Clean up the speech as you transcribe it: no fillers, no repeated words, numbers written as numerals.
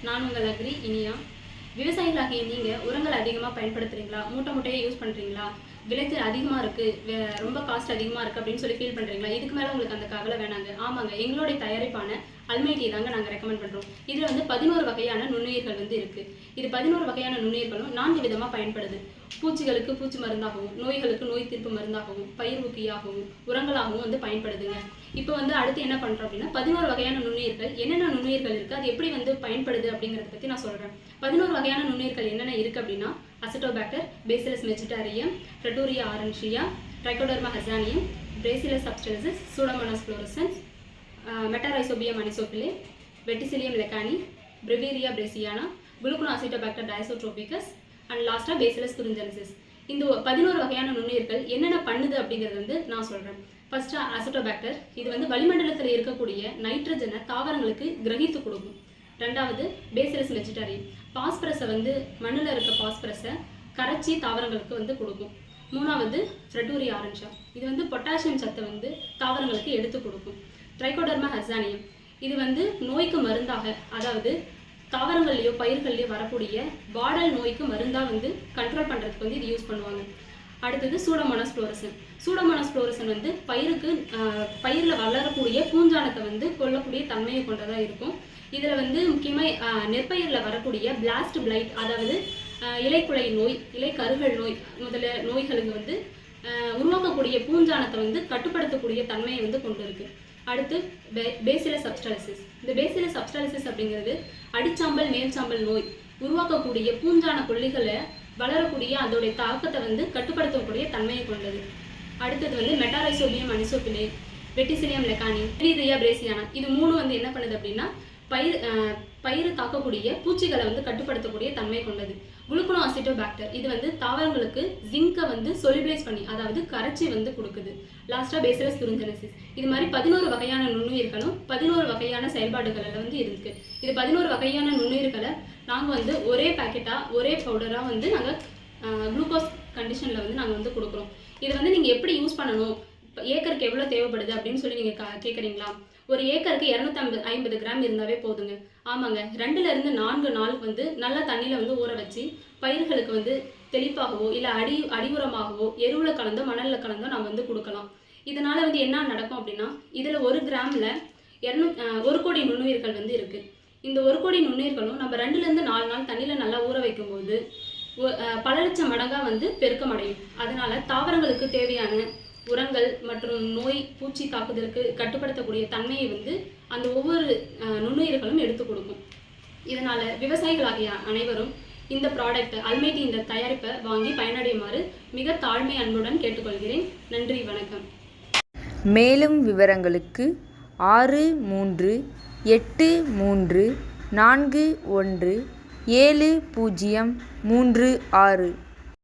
நான் உங்கள் அக்ரி இனியா. விவசாயிகளாகிய நீங்கள் உரங்கள் அதிகமாக பயன்படுத்துகிறீங்களா? மூட்டையை யூஸ் பண்ணுறீங்களா? விளைச்சல் அதிகமாக இருக்குது, ரொம்ப காஸ்ட் அதிகமாக இருக்குது அப்படின்னு சொல்லி ஃபீல் பண்ணுறீங்களா? இதுக்கு மேலே உங்களுக்கு அந்த கவலை வேணாங்க. ஆமாங்க, எங்களுடைய தயாரிப்பான அல்மைட்டி தாங்க நாங்கள் ரெக்கமெண்ட் பண்ணுறோம். இதில் வந்து 11 வகையான நுண்ணுயிர்கள் வந்து இருக்குது. இது 11 வகையான நுண்ணுயிர்களும் 4 விதமாக பயன்படுது. பூச்சிகளுக்கு பூச்சி மருந்தாகவும், நோய்களுக்கு நோய் தீர்ப்பு மருந்தாகவும், பயிர் ஊக்கியாகவும், உரங்களாகவும் வந்து பயன்படுதுங்க. இப்போ வந்து அடுத்து என்ன பண்ணுறோம் அப்படின்னா 11 வகையான நுண்ணுயிர்கள், என்னென்ன நுண்ணுயிர்கள் இருக்குது, அது எப்படி வந்து பயன்படுது அப்படிங்கிறத பற்றி நான் சொல்கிறேன். 11 வகையான நுண்ணுயிர்கள் என்னென்ன இருக்குது அப்படின்னா Acetobacter, Bacillus megaterium, Frateuria aurantia, Trichoderma harzianum, Bacillus substances, Pseudomonas fluorescens, Metarhizium anisopliae, Verticillium lecanii, Beauveria bassiana, Gluconacetobacter diazotrophicus and லாஸ்ட்டாக பேசிலஸ் துரிஞ்சென்சிஸ். இந்த 11 வகையான நுண்ணுயிர்கள் என்னென்ன பண்ணுது அப்படிங்கிறது வந்து நான் சொல்கிறேன். ஃபர்ஸ்ட்டாக அசிட்டோபாக்டர், இது வந்து வளிமண்டலத்தில் இருக்கக்கூடிய நைட்ரஜனை தாவரங்களுக்கு கிரகித்து கொடுக்கும். ரெண்டாவது பேசிலஸ் மெஜிட்டாரியம், பாஸ்பரஸை வந்து மண்ணில் இருக்க பாஸ்பரஸை கரைச்சி தாவரங்களுக்கு வந்து கொடுக்கும். மூணாவது ஃப்ரெட்டோரியா ஆரன்ஷா, இது வந்து பொட்டாசியம் சத்தை வந்து தாவரங்களுக்கு எடுத்து கொடுக்கும். ட்ரைகோடர்மா ஹசானியம், இது வந்து நோய்க்கு மருந்தாக, அதாவது தாவரங்கள்லையோ பயிர்கள்லையோ வரக்கூடிய வாடல் நோய்க்கு மருந்தாக வந்து கண்ட்ரோல் பண்ணுறதுக்கு வந்து இது யூஸ் பண்ணுவாங்க. அடுத்தது சூடோமோனாஸ் ஃப்ளோரசன். சூடோமோனாஸ் ஃப்ளோரசன் வந்து பயிரில் வளரக்கூடிய பூஞ்சானத்தை வந்து கொல்லக்கூடிய தன்மையை கொண்டதாக இருக்கும். இதில் வந்து முக்கியமாக நெற்பயிரில் வரக்கூடிய பிளாஸ்ட் பிளைட், அதாவது இலைக்குலை நோய், இலை கருகல் நோய் முதல நோய்களுக்கு வந்து உருவாக்கக்கூடிய பூஞ்சானத்தை வந்து கட்டுப்படுத்தக்கூடிய தன்மையை வந்து கொண்டு இருக்கு. அடுத்து பேசிலஸ் சப்ஸ்டாலிசிஸ். இந்த பேசிலஸ் சப்ஸ்டாலிசிஸ் அப்படிங்கிறது அடிச்சாம்பல் மேல்சாம்பல் நோய் உருவாக்கக்கூடிய பூஞ்சான கொல்லிகளை வளரக்கூடிய அதோடைய தாக்கத்தை வந்து கட்டுப்படுத்தக்கூடிய தன்மையை கொண்டது. அடுத்தது வந்து மெட்டாரைசோபியம் அனிசோபிலே, வெட்டிசிலியம் லெக்கானி, பிரிவேரியா பிரேசியானா. இது மூணு வந்து என்ன பண்ணுது அப்படின்னா பயிர் தாக்கக்கூடிய பூச்சிகளை வந்து கட்டுப்படுத்தக்கூடிய தன்மை கொண்டது. குளுக்கோனோஅசிட்டோபாக்டர், இது வந்து தாவரங்களுக்கு ஜிங்கை வந்து சொலிபிளைஸ் பண்ணி, அதாவது கரைச்சி வந்து கொடுக்குது. லாஸ்ட்டாக பேசிலஸ் துரிஞ்சென்சிஸ். இது மாதிரி 11 வகையான நுண்ணுயிர்களும் 11 வகையான செயல்பாடுகளில் வந்து இருக்குது. இது 11 வகையான நுண்ணுயிர்களை நாங்கள் வந்து ஒரே பேக்கெட்டாக ஒரே பவுடராக வந்து நாங்கள் குளுக்கோஸ் கண்டிஷனில் வந்து நாங்கள் வந்து கொடுக்குறோம். இது வந்து நீங்கள் எப்படி யூஸ் பண்ணணும், ஏக்கருக்கு எவ்வளோ தேவைப்படுது அப்படின்னு சொல்லி நீங்கள் கேட்குறீங்களா? ஒரு ஏக்கருக்கு 250 கிராம் இருந்தாவே போதுங்க. ஆமாங்க, 2லேருந்து 4 நாள் வந்து நல்லா தண்ணியில் வந்து ஊற வச்சு பயிர்களுக்கு வந்து தெளிப்பாகவோ இல்லை அடி உரமாகவோ எருவில் கலந்தோ மணலில் கலந்தோ நம்ம வந்து கொடுக்கலாம். இதனால் வந்து என்ன நடக்கும் அப்படின்னா இதில் 1 கிராமில் 1 கோடி நுண்ணுயிர்கள் வந்து இருக்குது. இந்த 1 கோடி நுண்ணுயிர்களும் நம்ம 2லேருந்து 4 நாள் தண்ணியில் நல்லா ஊற வைக்கும்போது பல லட்சம் மடங்காக வந்து பெருக்கம் அடையும். அதனால் தாவரங்களுக்கு தேவையான உரங்கள் மற்றும் நோய் பூச்சி தாக்குதலுக்கு கட்டுப்படுத்தக்கூடிய தன்மையை வந்து அந்த ஒவ்வொரு நுண்ணுயிர்களும் எடுத்து கொடுக்கும். இதனால் விவசாயிகளாகிய அனைவரும் இந்த ப்ராடக்ட் அல்மைட்டி இந்த தயாரிப்பை வாங்கி பயனடையுமாறு மிக தாழ்மை அன்புடன் கேட்டுக்கொள்கிறேன். நன்றி, வணக்கம். மேலும் விவரங்களுக்கு 6383417036